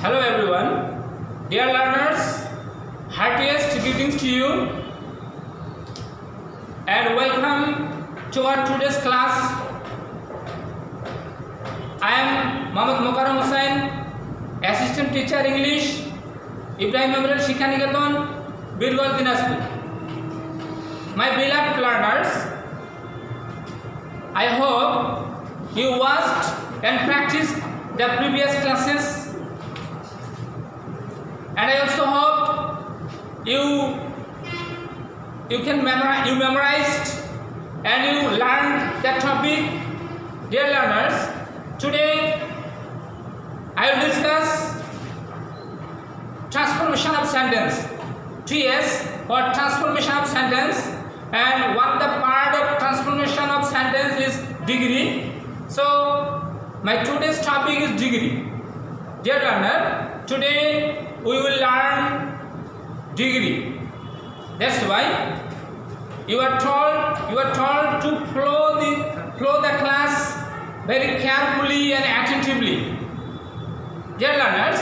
Hello everyone, dear learners, heartiest greetings to you and welcome to our today's class. I am Md.Mokarom Hossain, Assistant Teacher English, Ibrahim Memorial Shikha Niketan, Birgoj Dinajpur. My beloved learners, I hope you watched and practiced the previous classes. And I also hope you memorized and you learned that topic. Dear learners, today I will discuss transformation of sentence. TS or transformation of sentence, and what the part of transformation of sentence is degree. So my today's topic is degree. Dear learner, today we will learn degree. That's why you are told to follow the class very carefully and attentively. Dear learners,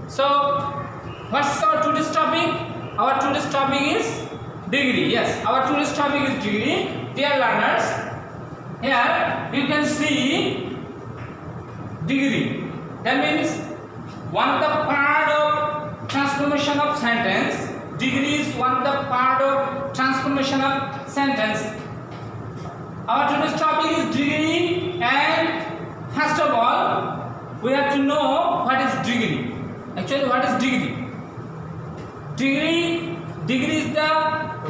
so what's our today's topic? Our today's topic is degree. Yes, our today's topic is degree. Dear learners, here you can see degree. That means one of the part of transformation of sentence. Degree is one of the part of transformation of sentence. Our today's topic is degree, and first of all we have to know what is degree. Actually, what is degree? Degree is the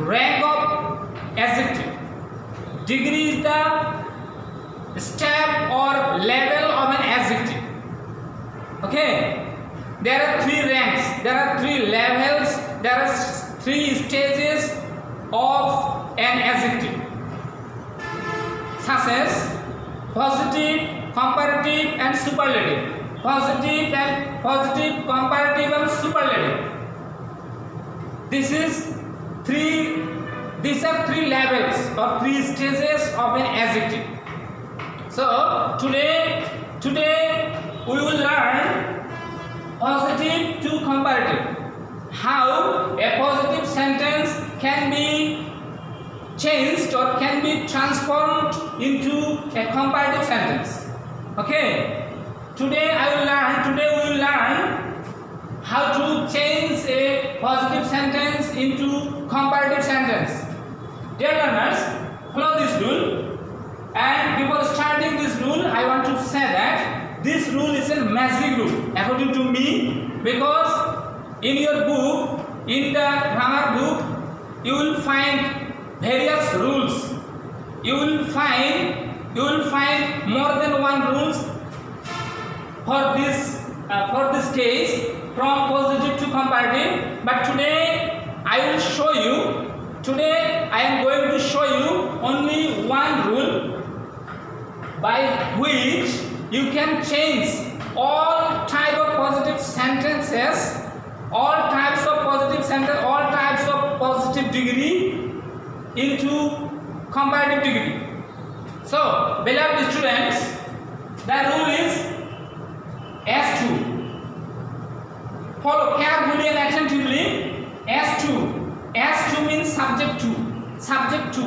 rank of adjective. Degree is the step or level of an adjective. Okay, there are three ranks, there are three levels, there are three stages of an adjective, such as positive, comparative and superlative. Positive, comparative and superlative. These are three levels or three stages of an adjective. So today we will learn positive to comparative. How a positive sentence can be changed or can be transformed into a comparative sentence. Okay. Today we will learn how to change a positive sentence into comparative sentence. Dear learners, follow this rule. And before starting this rule, I want to say that this rule is a magic rule according to me, because in your book, in the grammar book, you will find various rules. You will find more than one rules for this case from positive to comparative. But today I am going to show you only one rule by which you can change all type of positive sentences, all types of positive degree into comparative degree. So, beloved students, the rule is S2. Follow carefully and attentively. S2 means subject 2.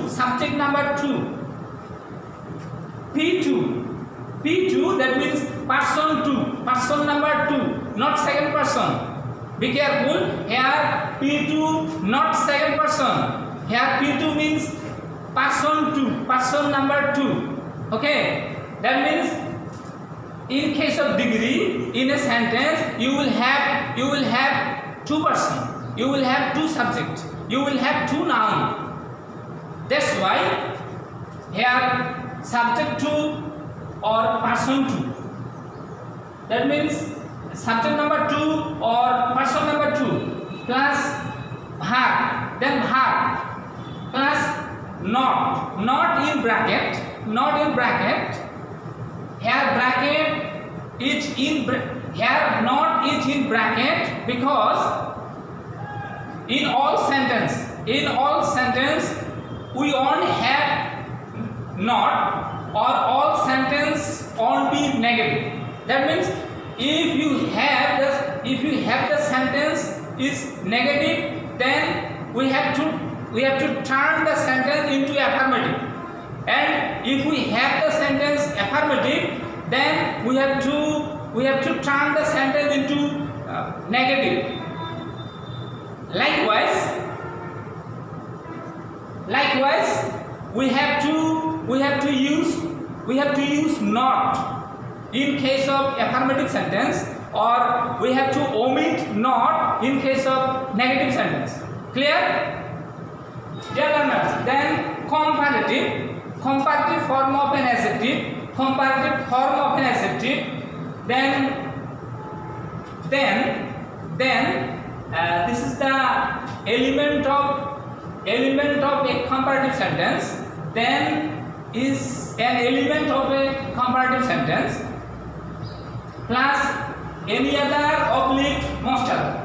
Subject number 2. P2, that means person 2. Person number 2, not second person. Be careful. Here P2, not second person. Here P2 means person 2. Person number 2. Okay. That means in case of degree, in a sentence, you will have two person, you will have two subject, you will have two noun. That's why here subject 2 or person 2. That means subject number 2 or person number 2 plus verb, then verb plus not in bracket. Here bracket is in here not is in bracket, because in all sentence we only have not, or all sentence only negative. That means if you have the sentence is negative, then we have to turn the sentence into affirmative, and if we have the sentence affirmative, then we have to turn the sentence into negative. Likewise we have to use not in case of affirmative sentence, or we have to omit not in case of negative sentence. Clear? Dear learners, then comparative form of an adjective, then this is the element of a comparative sentence, then is an element of a comparative sentence plus any other oblique most other.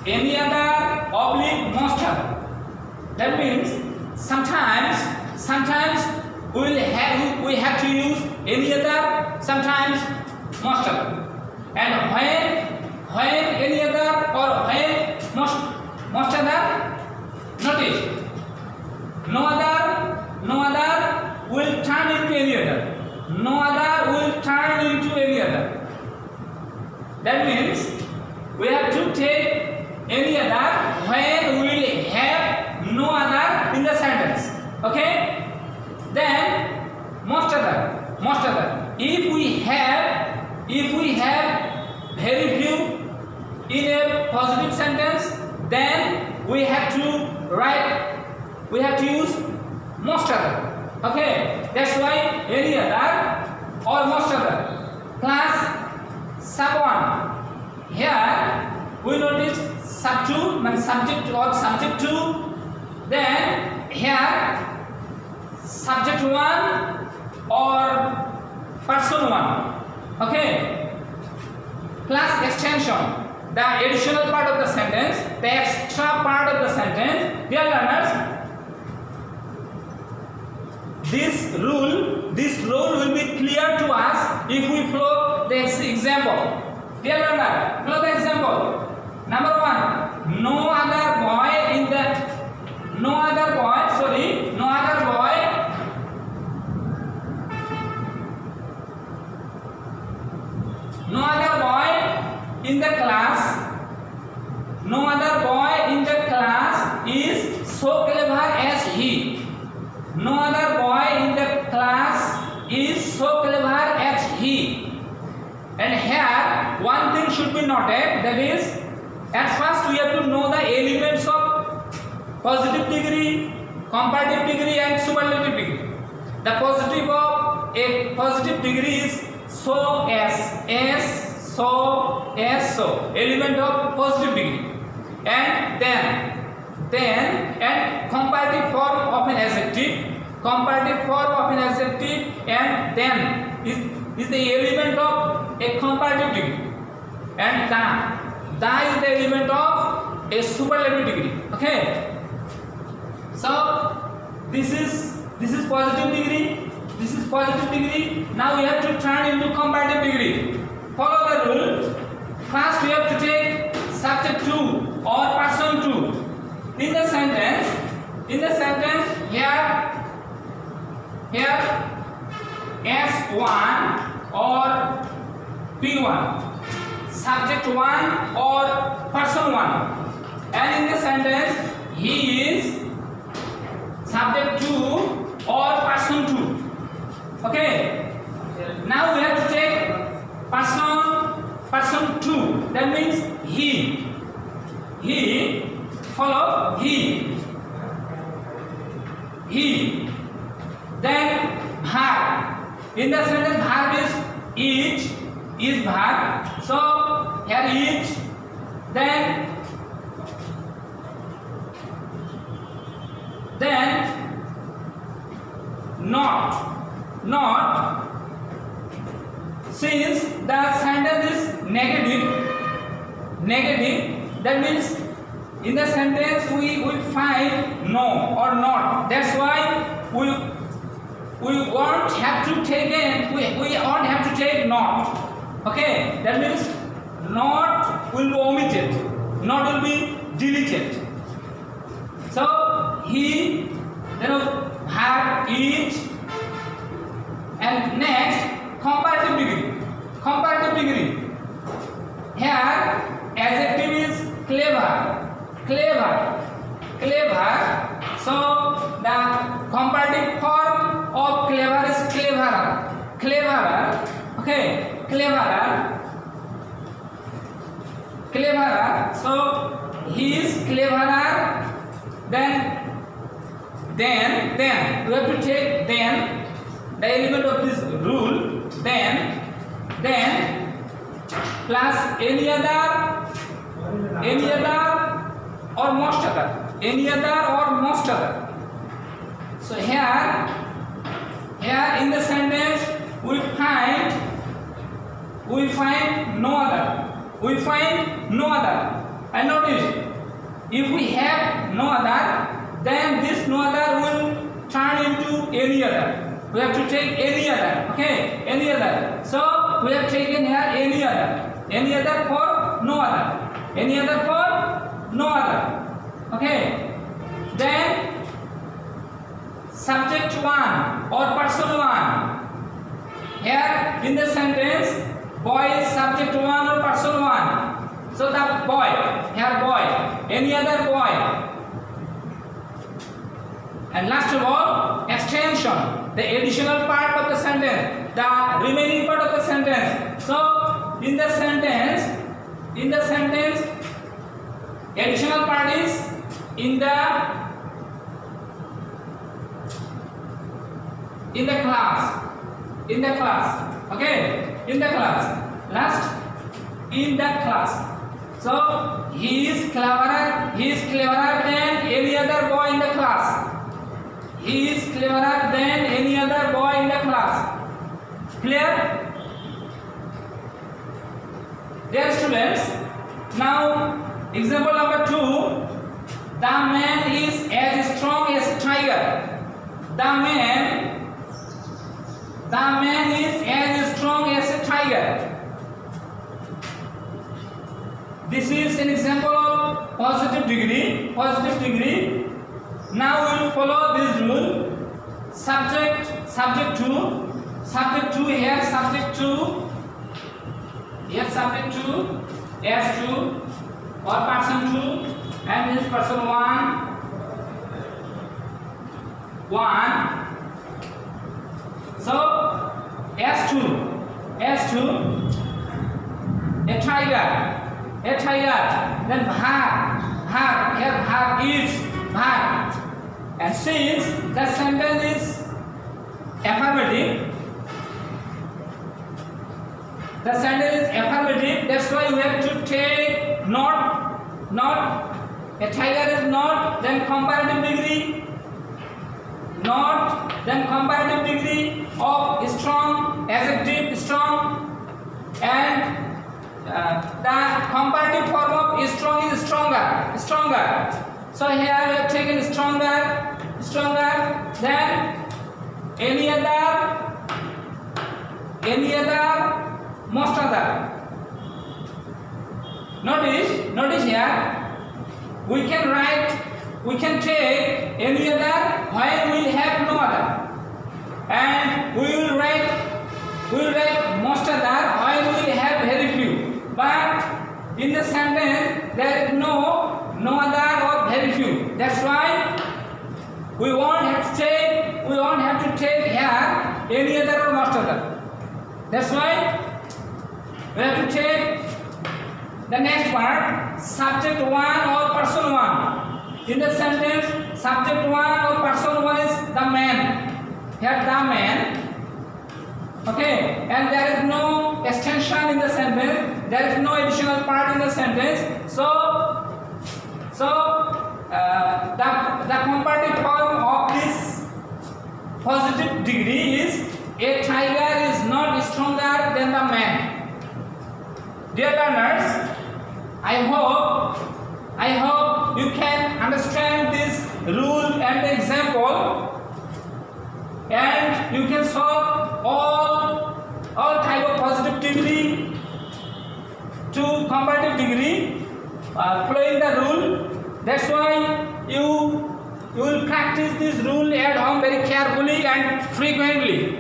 Any other oblique most other. That means sometimes we have to use any other, sometimes most other. And when any other or when most other, notice no other will turn into any other. No other will turn into any other. That means we have to take any other when we will have no other in the sentence. Okay? Then most other. If we have very few in a positive sentence, then we have to use most other. Okay, that's why any other or most other plus sub 1. Here we notice sub 2 means subject or subject 2. Then here subject 1 or person 1. Okay, plus extension, the additional part of the sentence, the extra part of the sentence. Dear learners, this rule will be clear to us if we follow the example. Dear learner, follow the example. Number 1, no other boy in the class is so clever as he. No other boy in the class is so clever as he. And here one thing should be noted, that is, at first we have to know the elements of positive degree, comparative degree and superlative degree. The positive of a positive degree is so as, so, element of positive degree. And then comparative form of an adjective, and then is the element of a comparative degree, and the is the element of a superlative degree. Okay, so this is positive degree, this is positive degree. Now we have to turn into comparative degree. Follow the rule. First we have to take subject 2 or person 2 in the sentence. Here S1 or P1, subject 1 or person 1, and in the sentence he is subject 2 or person 2. Okay, now we have to take person 2. That means he. Follow he. Then verb. In the sentence verb is verb. So here is. Then not. Since the sentence is negative, that means in the sentence we find no or not. That's why we won't have to take not. Okay, that means not will be omitted, not will be deleted. So he, had each, and next comparative degree. Comparative degree. Here adjective is clever, clever, clever. So the comparative form of clever is cleverer, cleverer. Okay, cleverer, cleverer. So he is cleverer. Then we have to take then the element of this rule. Then plus any other or most other, any other or most other. So here in the sentence we find no other. We find no other. And notice, if we have no other, then this no other will turn into any other. We have to take any other. Okay, any other. So we have taken here any other. Any other for no other. Any other for no other. Okay. Then subject 1 or person 1. Here in the sentence, boy is subject 1 or person 1. So the boy, here boy, any other boy. And last of all, extension, the additional part of the sentence, the remaining part of the sentence. So in the sentence, additional part is in the class, okay, in the class. Last, in the class. So he is cleverer than any other boy in the class. He is cleverer than any other boy in the class. Clear? Dear students, now example number 2. The man is as strong as a tiger. The man is as strong as a tiger. This is an example of positive degree. Positive degree. Now we will follow this rule. Subject 2. Subject 2 here. Subject 2. Here subject 2. S2 or person 2. And this person 1. So S2. A tiger. Then bhag. Here bhag is bhag. And since the sentence is affirmative, that's why you have to take not. A tiger is not, then comparative degree. Not, then comparative degree of strong, adjective strong, and the comparative form of strong is stronger. So here we have taken stronger, then any other, most other. Notice here, we can take any other when we have no other, and we will write most other when we have very few. But in the sentence there is no other or very few. That's why we won't have to take here any other or most other. That's why we have to take the next part, subject 1 or person 1. In the sentence, subject 1 or person 1 is the man. Here the man. Okay, and there is no extension in the sentence. There is no additional part in the sentence. So the comparative form of this positive degree is a tiger is not stronger than the man. Dear learners, I hope you can understand this rule and the example, and you can solve all type of positive degree comparative degree, following the rule. That's why you will practice this rule at home very carefully and frequently.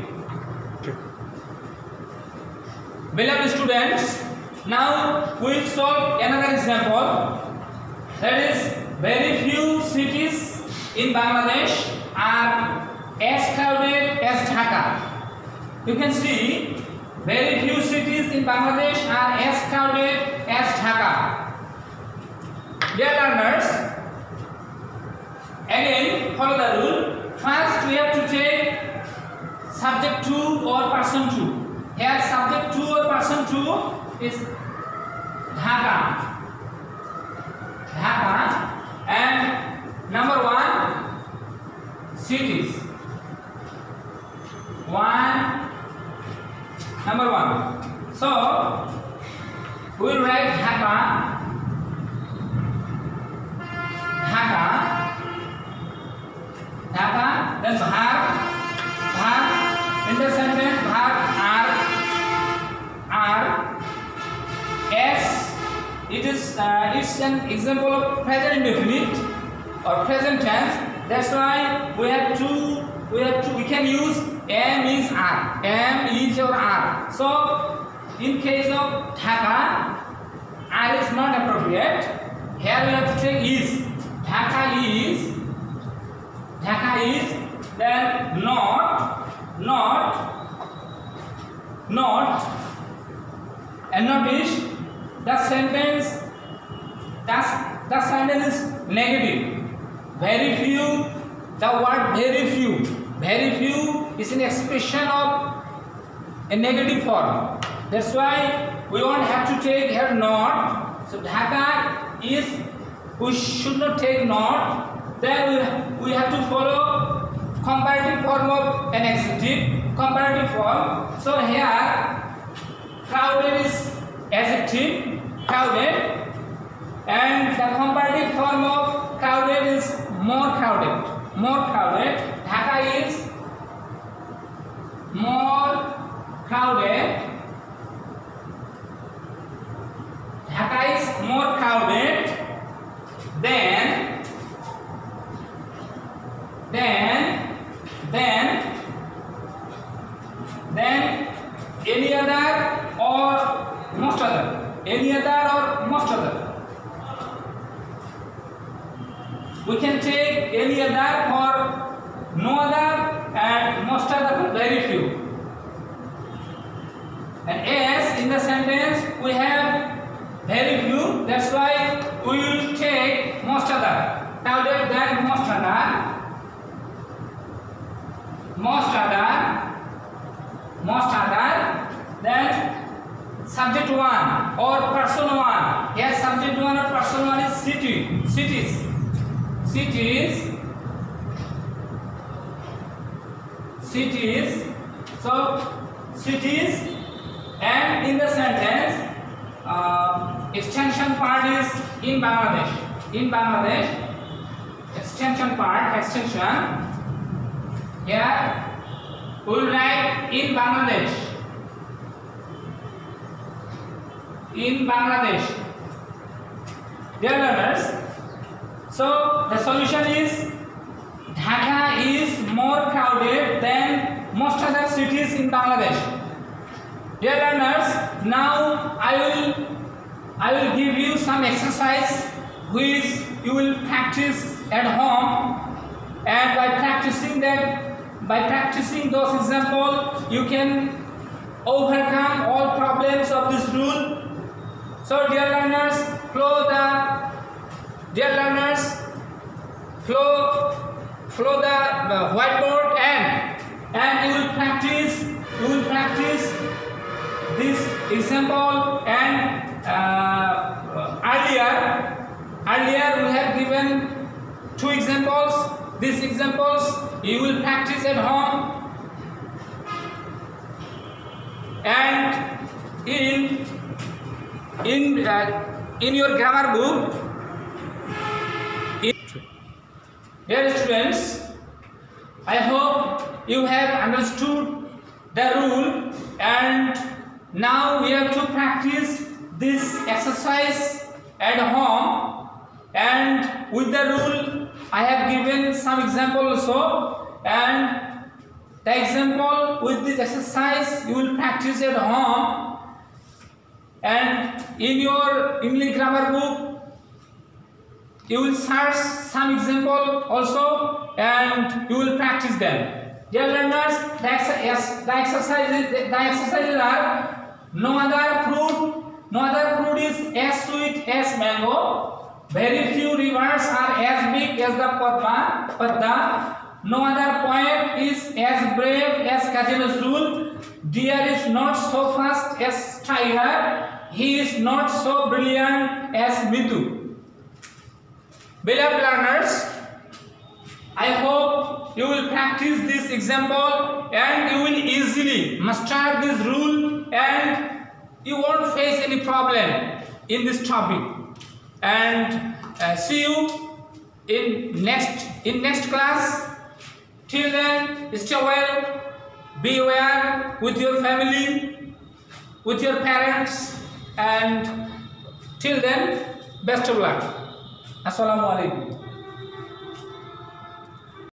Beloved students, now we will solve another example. That is, very few cities in Bangladesh are as crowded as Dhaka. You can see very few cities in Bangladesh are as crowded as Dhaka. Dear learners, again follow the rule. First we have to take subject 2 or person 2. Here subject 2 or person 2 is Dhaka. Dhaka, and number 1 cities. Number 1. So we will write Dhaka. Then Bhar. In the sentence Bhar R S. It's an example of present indefinite or present tense. That's why we can use M is R. M is your R. So in case of Dhaka, R is not appropriate. Here we have to take is. Dhaka is, then not, and notice the sentence is negative. Very few, the word very few is an expression of a negative form. That's why we won't have to take here not. So Dhaka is, we should not take not. Then we have to follow comparative form of an adjective, comparative form. So here crowded is adjective, crowded, and the comparative form of crowded is more crowded. Dhaka is more crowded. Dhaka is more crowded than any other or most other. We can take any other or no other and most other for very few. And as in the sentence we have very few, that's why we will take most other. Crowded than most other. Then subject 1 or person 1. Yes, subject 1 or person 1 is cities. So cities, and in the sentence extension part is in Bangladesh. Extension. Here we will write in Bangladesh. Dear learners, so the solution is Dhaka is more crowded than most other cities in Bangladesh. Dear learners, now I will give you some exercise which you will practice at home, and by practicing those examples you can overcome all problems of this rule. So dear learners, follow the whiteboard and you will practice this example. And earlier we have given 2 examples. These examples you will practice at home, and in your grammar book. Dear students, I hope you have understood the rule, and now we have to practice this exercise at home, and with the rule I have given some example also, and the example with this exercise you will practice at home, and in your English grammar book you will search some example also and you will practice them. Dear learners, the exercises are: no other fruit is as sweet as mango. Very few rivers are as big as the Padma. No other poet is as brave as Kazi Nazrul. Deer is not so fast as tiger. He is not so brilliant as Mitu. Beloved learners, I hope you will practice this example and you will easily master this rule and you won't face any problem in this topic. And see you in next class. Till then, stay well, be aware with your family, with your parents, and till then, best of luck. Assalamu alaikum.